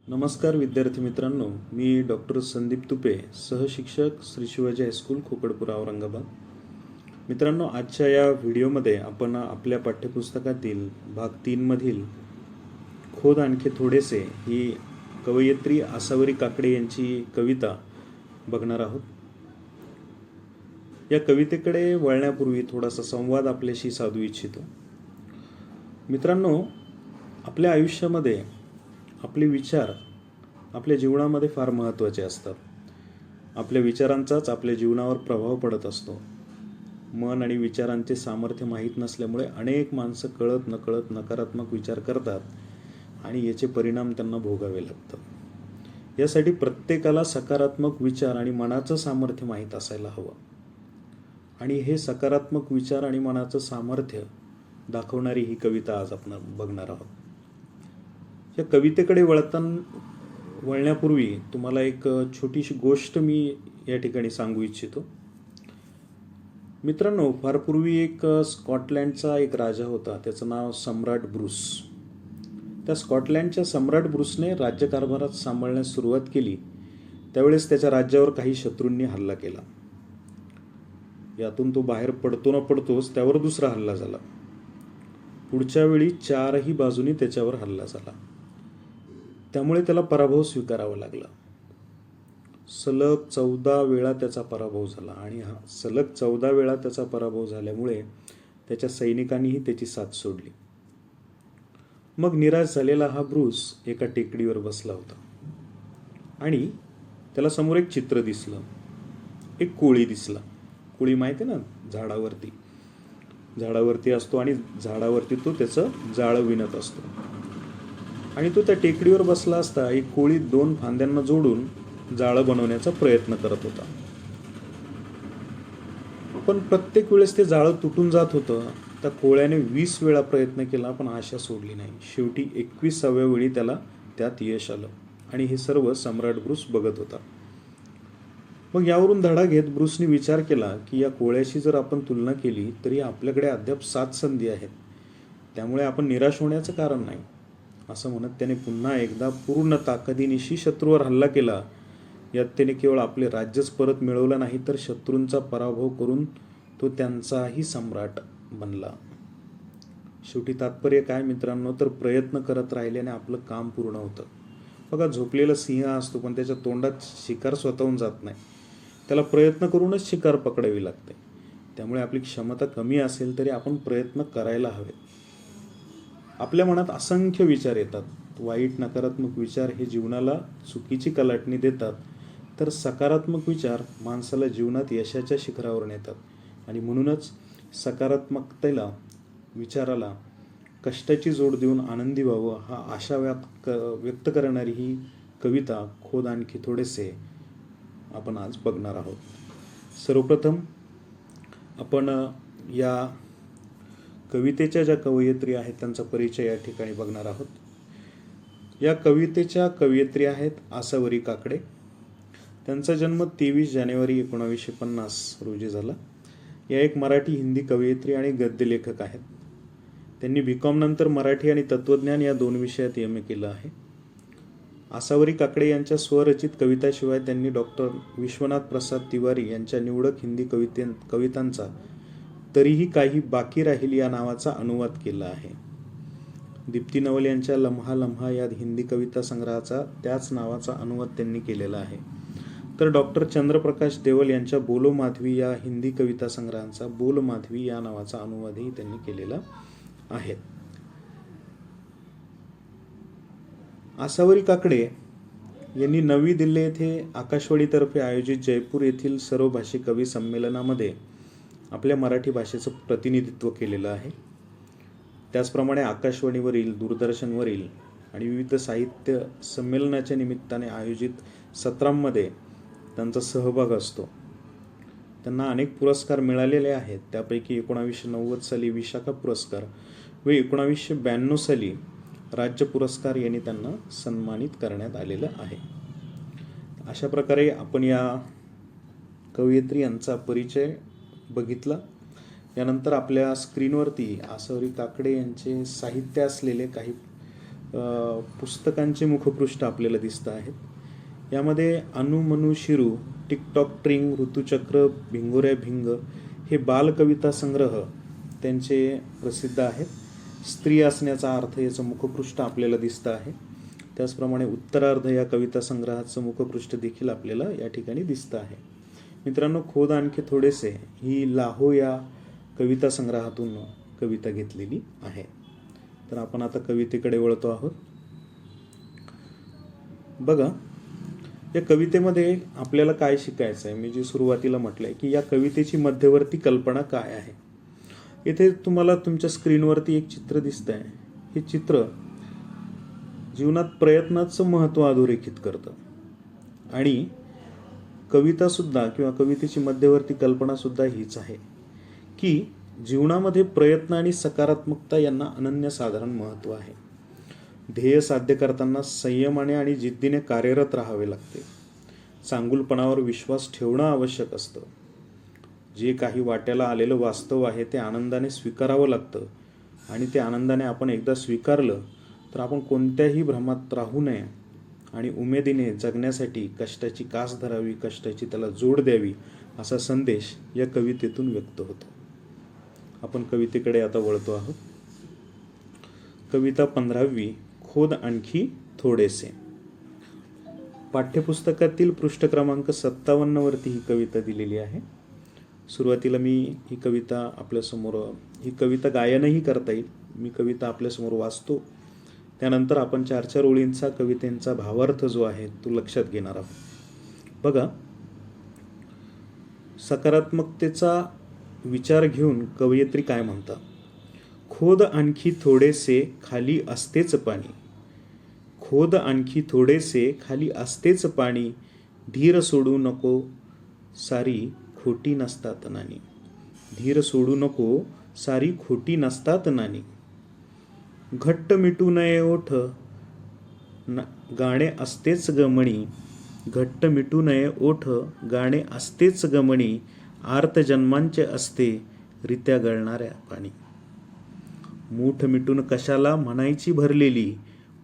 नमस्कार विद्यार्थी मित्रांनो, मी डॉक्टर संदीप तुपे, सहशिक्षक श्री शिवाजी हायस्कूल खोकडपुरा औरंगाबाद. मित्रांनो, आजच्या या व्हिडिओमध्ये आपण आपल्या पाठ्यपुस्तकातील भाग 3 मधील खोद आणखी थोडेसे ही कवयित्री आसावरी काकडे यांची कविता बघणार आहोत. या कवितेकडे वळण्यापूर्वी थोडासा संवाद आपल्याशी साधू इच्छितो. मित्रांनो, आपल्या आयुष्यामध्ये आपले विचार आपल्या जीवनामध्ये फार महत्त्वाचे असतात. आपल्या विचारांचाच आपल्या जीवनावर प्रभाव पडत असतो. मन आणि विचारांचे सामर्थ्य माहीत नसल्यामुळे अनेक माणसं कळत नकळत नकारात्मक विचार करतात आणि याचे परिणाम त्यांना भोगावे लागतात. यासाठी प्रत्येकाला सकारात्मक विचार आणि मनाचं सामर्थ्य माहीत असायला हवं. आणि हे सकारात्मक विचार आणि मनाचं सामर्थ्य दाखवणारी ही कविता आज आपण बघणार आहोत. या कवितेकडे वळण्यापूर्वी तुम्हाला एक छोटीशी गोष्ट मी या ठिकाणी सांगू इच्छितो. मित्रांनो, फार पूर्वी एक स्कॉटलँडचा एक राजा होता. त्याचं नाव सम्राट ब्रूस. त्या स्कॉटलँडच्या सम्राट ब्रूसने राज्यकारभारात सांभाळण्यास सुरुवात केली. त्यावेळेस त्याच्या राज्यावर काही शत्रूंनी हल्ला केला. यातून तो बाहेर पडतो न पडतोच त्यावर दुसरा हल्ला झाला. पुढच्या वेळी 4ही बाजूनी त्याच्यावर हल्ला झाला. त्यामुळे त्याला पराभव स्वीकारावा लागला. सलग 14 वेळा त्याचा पराभव झाला आणि सलग 14 वेळा त्याचा पराभव झाल्यामुळे त्याच्या सैनिकांनीही त्याची साथ सोडली. मग निराश झालेला हा ब्रूस एका टेकडीवर बसला होता आणि त्याला समोर एक चित्र दिसलं. एक कोळी दिसला. कोळी माहिती आहे ना, झाडावरती असतो आणि झाडावरती तो त्याचं जाळं विणत असतो. आणि तो त्या टेकडीवर बसला असता एक कोळी 2 फांद्यांना जोडून जाळं बनवण्याचा प्रयत्न करत होता. पण प्रत्येक वेळेस ते जाळं तुटून जात होतं. त्या कोळ्याने 20 वेळा प्रयत्न केला पण आशा सोडली नाही. शेवटी 21व्या वेळी त्याला त्यात यश आलं आणि हे सर्व सम्राट ब्रूस बघत होता. मग यावरून धडा घेत ब्रूसने विचार केला की या कोळ्याशी जर आपण तुलना केली तरी आपल्याकडे अद्याप 7 संधी आहेत. त्यामुळे आपण निराश होण्याचं कारण नाही. असं म्हणत त्याने पुन्हा एकदा पूर्ण ताकदीनिशी शत्रूवर हल्ला केला. यात त्याने केवळ आपले राज्यच परत मिळवलं नाही तर शत्रूंचा पराभव करून तो त्यांचाही सम्राट बनला. शेवटी तात्पर्य काय मित्रांनो, तर प्रयत्न करत राहिल्याने आपलं काम पूर्ण होतं. बघा, झोपलेला सिंह असतो पण त्याच्या तोंडात शिकार स्वतःहून जात नाही. त्याला प्रयत्न करूनच शिकार पकडावी लागते. त्यामुळे आपली क्षमता कमी असेल तरी आपण प्रयत्न करायला हवे. आपल्या मनात असंख्य विचार येतात. वाईट नकारात्मक विचार हे जीवनाला चुकीची कलाटणी देतात, तर सकारात्मक विचार माणसाला जीवनात यशाच्या शिखरावर नेतात. आणि म्हणूनच सकारात्मकतेला, विचाराला कष्टाची जोड देऊन आनंदी व्हावं हा आशा व्यक्त करणारी ही कविता खोद आणखी थोडेसे आपण आज बघणार आहोत. सर्वप्रथम आपण या कवितेच्या ज्या कवयित्री आहेत त्यांचा परिचय या ठिकाणी बघणार आहोत. या कवितेच्या कवयित्री आहेत आसावरी काकडे. त्यांचा जन्म 23 जानेवारी 1950 रोजी झाला. या एक मराठी हिंदी कवयित्री आणि गद्यलेखक आहेत. त्यांनी BCom नंतर मराठी आणि तत्वज्ञान या 2 विषयात MA केलं आहे. आसावरी काकडे यांच्या स्वरचित कविताशिवाय त्यांनी डॉक्टर विश्वनाथ प्रसाद तिवारी यांच्या निवडक हिंदी कवितांचा तरीही काही बाकी राहील या नावाचा अनुवाद केला आहे. दीप्ती नवल यांच्या लम्हा लम्हा या हिंदी कविता संग्रहाचा त्याच नावाचा अनुवाद त्यांनी केलेला आहे. तर डॉक्टर चंद्रप्रकाश देवल यांच्या बोलो माधवी या हिंदी कविता संग्रहांचा बोल माधवी या नावाचा अनुवादही त्यांनी केलेला आहे. आसावरी काकडे यांनी नवी दिल्ली येथे आकाशवाणीतर्फे आयोजित जयपूर येथील सर्वभाषिक कवी संमेलनामध्ये आपल्या मराठी भाषेचं प्रतिनिधित्व केलेलं आहे. त्याचप्रमाणे आकाशवाणीवरील, दूरदर्शनवरील आणि विविध साहित्य संमेलनाच्या निमित्ताने आयोजित सत्रांमध्ये त्यांचा सहभाग असतो. त्यांना अनेक पुरस्कार मिळालेले आहेत. त्यापैकी 1990 साली विशाखा पुरस्कार व 1992 साली राज्य पुरस्कार यांनी त्यांना सन्मानित करण्यात आलेलं आहे. अशा प्रकारे आपण या कवयित्री यांचा परिचय बघितला. यानंतर आपल्या स्क्रीनवरती आसावरी काकडे यांचे साहित्य असलेले काही पुस्तकांचे मुखपृष्ठ आपल्याला दिसत आहेत. यामध्ये अनु मनु शिरू, टिकटॉक ट्रिंग, ऋतुचक्र, भिंगोऱ्या भिंग हे बालकविता संग्रह त्यांचे प्रसिद्ध आहेत. स्त्री असण्याचा अर्थ याचं मुखपृष्ठ आपल्याला दिसतं आहे. त्याचप्रमाणे उत्तरार्ध या कविता संग्रहाचं मुखपृष्ठ देखील आपल्याला या ठिकाणी दिसतं आहे. मित्रांनो, खोद आणखी थोडेसे ही लाहो या कविता संग्रहातून कविता घेतलेली आहे. तर आपण आता कवितेकडे वळतो आहोत. बघा, या कवितेमध्ये आपल्याला काय शिकायचं आहे. मी जी सुरुवातीला म्हटलंय की या कवितेची मध्यवर्ती कल्पना काय आहे. इथे तुम्हाला तुमच्या स्क्रीनवरती एक चित्र दिसत आहे. हे चित्र जीवनात प्रयत्नाचं महत्त्व अधोरेखित करतं आणि कविता सुद्धा किंवा कवितेची मध्यवर्ती कल्पना सुद्धा हीच आहे की जीवनामध्ये प्रयत्न आणि सकारात्मकता यांना अनन्यसाधारण महत्त्व आहे. ध्येय साध्य करताना संयमाने आणि जिद्दीने कार्यरत राहावे लागते. चांगुलपणावर विश्वास ठेवणं आवश्यक असतं. जे काही वाट्याला आलेलं वास्तव आहे ते आनंदाने स्वीकारावं लागतं आणि ते आनंदाने आपण एकदा स्वीकारलं तर आपण कोणत्याही भ्रमात राहू नये आणि उमेदीने जगण्यासाठी कष्टाची कास धरावी, कष्टाची त्याला जोड द्यावी असा संदेश या कवितेतून व्यक्त होतो. आपण कवितेकडे आता वळतो आहोत. कविता 15वी, खोद आणखी थोडेसे. पाठ्यपुस्तकातील पृष्ठ क्रमांक 57 वरती ही कविता दिलेली आहे. सुरुवातीला मी ही कविता गायनही करता येईल. मी कविता आपल्यासमोर वाचतो. त्यानंतर आपण 4-4 ओळींचा कवितेचा भावार्थ जो आहे तो लक्षात घेणार आहोत. बघा, सकारात्मकतेचा विचार घेऊन कवयित्री काय म्हणतात. खोद आणखी थोडेसे खाली असतेच पाणी, खोद आणखी थोडेसे खाली असतेच पाणी, धीर सोडू नको सारी खोटी नसतात नानी, धीर सोडू नको सारी खोटी नसतात नानी, घट्ट मिटू नये ओठ गाणे असतेच गमणी, घट्ट मिटू नये ओठ गाणे असतेच गमणी, आर्त जन्मांचे असते रित्या गळणाऱ्या पाणी, मूठ मिटून कशाला म्हणायची भरलेली,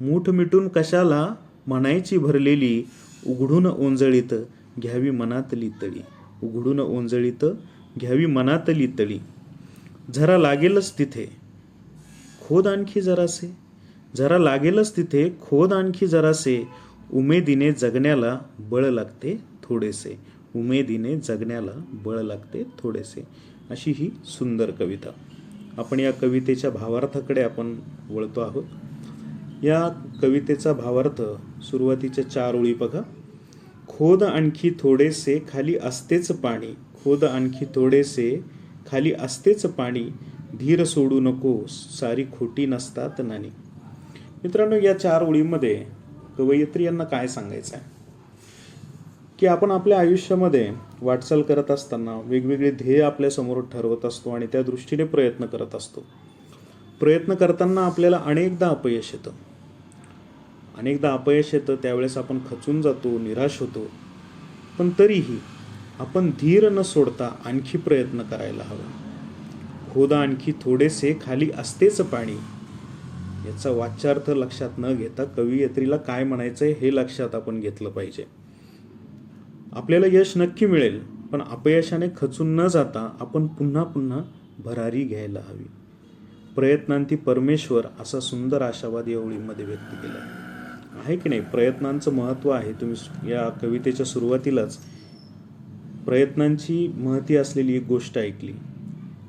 मूठ मिटून कशाला म्हणायची भरलेली, उघडून ओंजळीत घ्यावी मनातली तळी, उघडून ओंजळीत घ्यावी मनातली तळी, जरा लागेलच तिथे खोद आणखी जरासे, जरा लागेलच तिथे खोद आणखी जरासे, उमेदीने जगण्याला बळ लागते थोडेसे, उमेदीने जगण्याला बळ लागते थोडेसे. अशी ही सुंदर कविता. आपण या कवितेच्या भावार्थाकडे आपण वळतो आहोत. या कवितेचा भावार्थ सुरुवातीच्या 4 ओळी बघा. खोद आणखी थोडेसे खाली असतेच पाणी, खोद आणखी थोडेसे खाली असतेच पाणी, धीर सोडू नको सारी खोटी नसतात नानी. मित्रांनो, या 4 ओळींमध्ये कवयित्री यांना काय सांगायचं आहे की आपण आपल्या आयुष्यामध्ये वाटचाल करत असताना वेगवेगळे ध्येय आपल्या समोर ठरवत असतो आणि त्या दृष्टीने प्रयत्न करत असतो. प्रयत्न करताना आपल्याला अनेकदा अपयश येतं, अनेकदा अपयश येतं. त्यावेळेस आपण खचून जातो, निराश होतो. पण तरीही आपण धीर न सोडता आणखी प्रयत्न करायला हवा. खोद आणखी थोडेसे खाली असतेच पाणी, याचा वाच्यार्थ लक्षात न घेता कवयित्रीला काय म्हणायचंय हे लक्षात आपण घेतलं पाहिजे. आपल्याला यश नक्की मिळेल, पण अपयशाने खचून न जाता आपण पुन्हा पुन्हा भरारी घ्यायला हवी. प्रयत्नांती परमेश्वर असा सुंदर आशावाद या ओळीमध्ये व्यक्त केला आहे की नाही. प्रयत्नांचं महत्त्व आहे. तुम्ही या कवितेच्या सुरुवातीलाच प्रयत्नांची महती असलेली एक गोष्ट ऐकली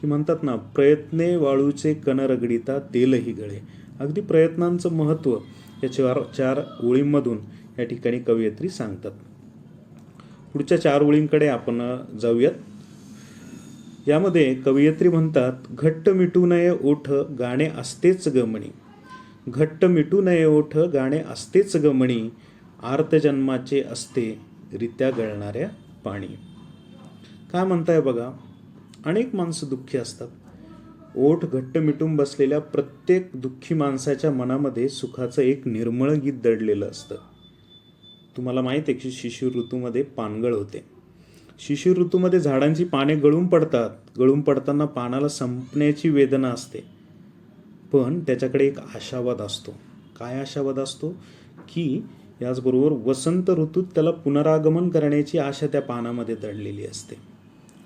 की म्हणतात ना, प्रयत्ने वाळूचे कण रगडिता तेलही गळे. अगदी प्रयत्नांचं महत्त्व या 4 ओळींमधून या ठिकाणी कवयित्री सांगतात. पुढच्या 4 ओळींकडे आपण जाऊयात. यामध्ये कवयित्री म्हणतात, घट्ट मिटू नये ओठ गाणे असतेच गमणी, घट्ट मिटू नये ओठ गाणे असतेच गमणी, आर्त जन्माचे असते रित्या गळणाऱ्या पाणी. काय म्हणताय बघा, अनेक माणसं दुःखी असतात. ओठ घट्ट मिटून बसलेल्या प्रत्येक दुःखी माणसाच्या मनामध्ये सुखाचं एक निर्मळ गीत दडलेलं असतं. तुम्हाला माहिती आहे की शिशिर ऋतूमध्ये पानगळ होते. शिशिर ऋतूमध्ये झाडांची पाने गळून पडतात. गळून पडताना पानाला संपण्याची वेदना असते, पण त्याच्याकडे एक आशावाद असतो. काय आशावाद असतो की याचबरोबर वसंत ऋतूत त्याला पुनरागमन करण्याची आशा त्या पानामध्ये दडलेली असते.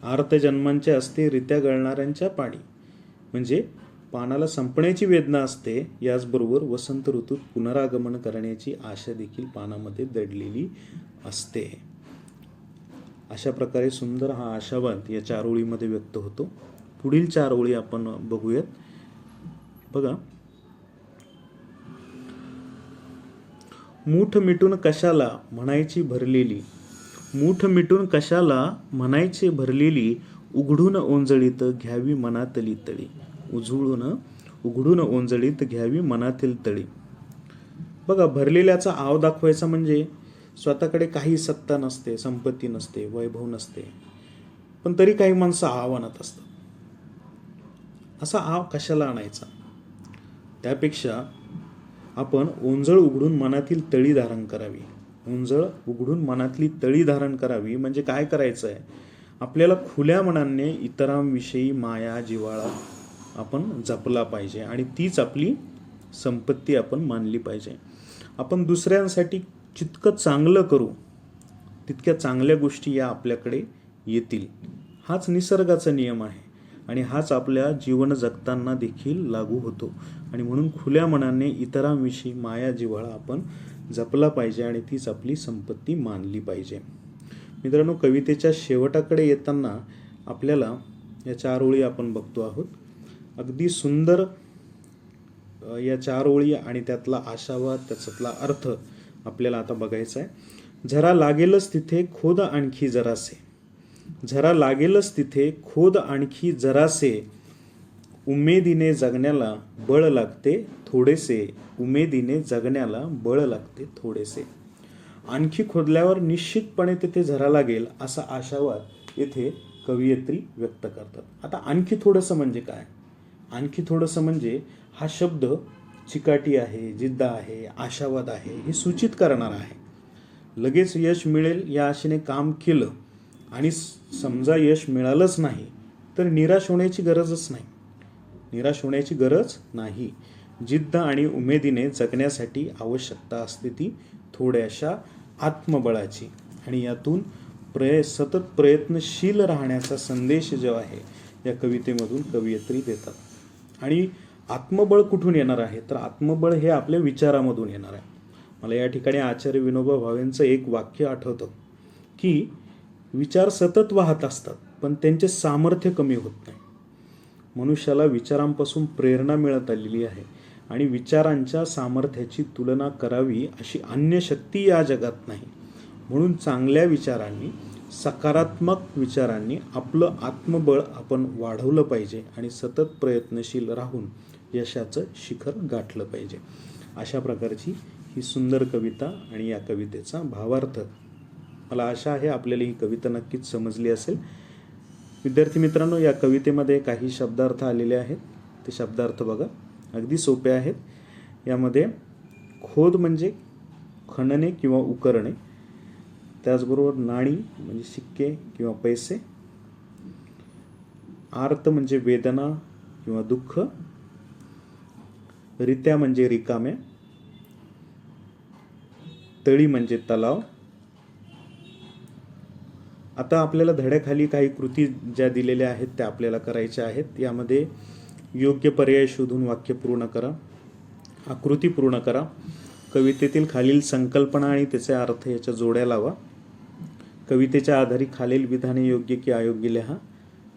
आर्त जन्मांचे असते रित्या गळणाऱ्यांच्या पाणी, म्हणजे पानाला संपण्याची वेदना असते, याचबरोबर वसंत ऋतूत पुनरागमन करण्याची आशा देखील पानामध्ये दडलेली असते. अशा प्रकारे सुंदर हा आशावाद या 4 ओळीमध्ये व्यक्त होतो. पुढील 4 ओळी आपण बघूयात. बघा, मूठ मिटून कशाला म्हणायची भरलेली, मूठ मिटून कशाला म्हणायचे भरलेली, उघडून ओंजळीत घ्यावी मनातली तळी, उघडून ओंजळीत घ्यावी मनातील तळी. बघा, भरलेल्याचा आव दाखवायचा म्हणजे स्वतःकडे काही सत्ता नसते, संपत्ती नसते, वैभव नसते, पण तरी काही माणसं आव आणत असतात. असा आव कशाला आणायचा? त्यापेक्षा आपण ओंजळ उघडून मनातील तळी धारण करावी. ओंजळ उघडून मनातली तळी धारण करावी म्हणजे काय करायचं आहे? आपल्याला खुल्या मनाने इतरांविषयी माया जिव्हाळा आपण जपला पाहिजे आणि तीच आपली संपत्ती आपण मानली पाहिजे. आपण दुसऱ्यांसाठी जितकं चांगलं करू तितक्या चांगल्या गोष्टी या आपल्याकडे येतील. हाच निसर्गाचा नियम आहे आणि हाच आपल्या जीवन जगताना देखील लागू होतो. आणि म्हणून खुल्या मनाने इतरांविषयी माया जिव्हाळा आपण जपला पाहिजे आणि तीच आपली संपत्ती मानली पाहिजे. मित्रांनो, कवितेच्या शेवटाकडे येताना आपल्याला या 4 ओळी आपण बघतो आहोत. अगदी सुंदर या 4 ओळी आणि त्यातला आशावाद, त्याच्यातला अर्थ आपल्याला आता बघायचा आहे. झरा लागेलच तिथे खोद आणखी जरासे, झरा लागेलच तिथे खोद आणखी जरासे, उमेदीने जगण्याला बळ लागते थोडेसे, उमेदीने जगण्याला बळ लागते थोडेसे. आणखी खोदल्यावर निश्चितपणे तिथे झरा लागेल असा आशावाद येथे कवयित्री व्यक्त करतात. आता आणखी थोडंसं म्हणजे काय? आणखी थोडंसं म्हणजे हा शब्द चिकाटी आहे, जिद्द आहे, आशावाद आहे हे सूचित करणार आहे. लगेच यश मिळेल या आशेने काम केलं आणि समजा यश मिळालंच नाही तर निराश होण्याची गरजच नाही. निराश होण्याची गरज नाही. जिद्द आणि उमेदीने जगण्यासाठी आवश्यकता असते ती थोड्याशा आत्मबळाची आणि यातून सतत प्रयत्नशील राहण्याचा संदेश जो आहे या कवितेमधून कवयित्री देतात. आणि आत्मबळ कुठून येणार आहे? तर आत्मबळ हे आपल्या विचारामधून येणार आहे. मला या ठिकाणी आचार्य विनोबा भावेंचं एक वाक्य आठवतं की विचार सतत वाहत असतात पण त्यांचे सामर्थ्य कमी होत नाही. मनुष्याला विचारांपासून प्रेरणा मिळत आलेली आहे आणि विचारांच्या सामर्थ्याची तुलना करावी अशी अन्य शक्ती या जगात नाही. म्हणून चांगल्या विचारांनी, सकारात्मक विचारांनी आपलं आत्मबळ आपण वाढवलं पाहिजे आणि सतत प्रयत्नशील राहून यशाचं शिखर गाठलं पाहिजे. अशा प्रकारची ही सुंदर कविता आणि या कवितेचा भावार्थ. मला आशा आहे आपल्याला ही कविता नक्कीच समजली असेल. विद्यार्थी मित्रांनो, या कवितेमध्ये काही शब्दार्थ आलेले आहेत. ते शब्दार्थ बघा, अगदी सोपे आहेत. यामध्ये खोद म्हणजे खणणे किंवा उकरणे, त्याचबरोबर नाणी म्हणजे शिक्के किंवा पैसे, आर्त म्हणजे वेदना किंवा दुःख, रित्या म्हणजे रिकाम्या, तळी म्हणजे तलाव. आता आपल्याला धड्याखाली काही कृती ज्या दिलेल्या आहेत त्या आपल्याला करायच्या आहेत. यामध्ये योग्य पर्याय शोधून वाक्य पूर्ण करा, आकृती पूर्ण करा, कवितेतील खालील संकल्पना आणि त्याचे अर्थ याच्या जोड्या लावा, कवितेच्या आधारे खालील विधाने योग्य की अयोग्य लिहा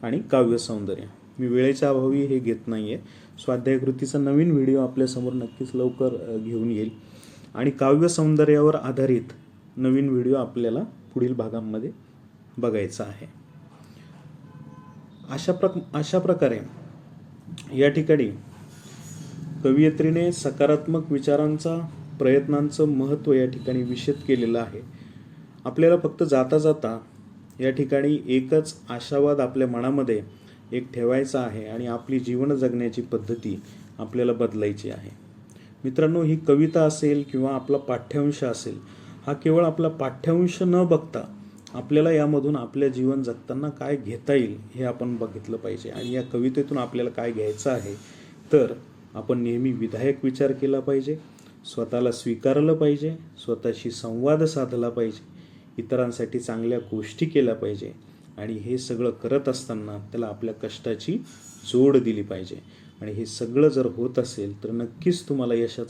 आणि काव्य सौंदर्य. मी वेळेच्या अभावी हे घेत नाही आहे. स्वाध्यायकृतीचा नवीन व्हिडिओ आपल्यासमोर नक्कीच लवकर घेऊन येईल आणि काव्य सौंदर्यावर आधारित नवीन व्हिडिओ आपल्याला पुढील भागांमध्ये बघायचा आहे. अशा प्रकारे या ठिकाणी कवयित्रीने सकारात्मक विचारांचा, प्रयत्नांचं महत्त्व या ठिकाणी विशद केलेलं आहे. आपल्याला फक्त जाता जाता या ठिकाणी एकच आशावाद आपल्या मनामध्ये एक ठेवायचा आहे आणि आपली जीवन जगण्याची पद्धती आपल्याला बदलायची आहे. मित्रांनो, ही कविता असेल किंवा आपला पाठ्यांश असेल, हा केवळ आपला पाठ्यांश न बघता आपल्याला यामधून आपल्या जीवन जगताना काय घेता येईल हे आपण बघितलं पाहिजे. आणि या कवितेतून आपल्याला काय घ्यायचं आहे तर आपण नेहमी विधायक विचार केला पाहिजे, स्वतःला स्वीकारलं पाहिजे, स्वतःशी संवाद साधला पाहिजे, इतरांसाठी चांगल्या गोष्टी केल्या पाहिजे आणि हे सगळं करत असताना त्याला आपल्या कष्टाची जोड दिली पाहिजे. आणि हे सगळं जर होत असेल तर नक्कीच तुम्हाला यशाचा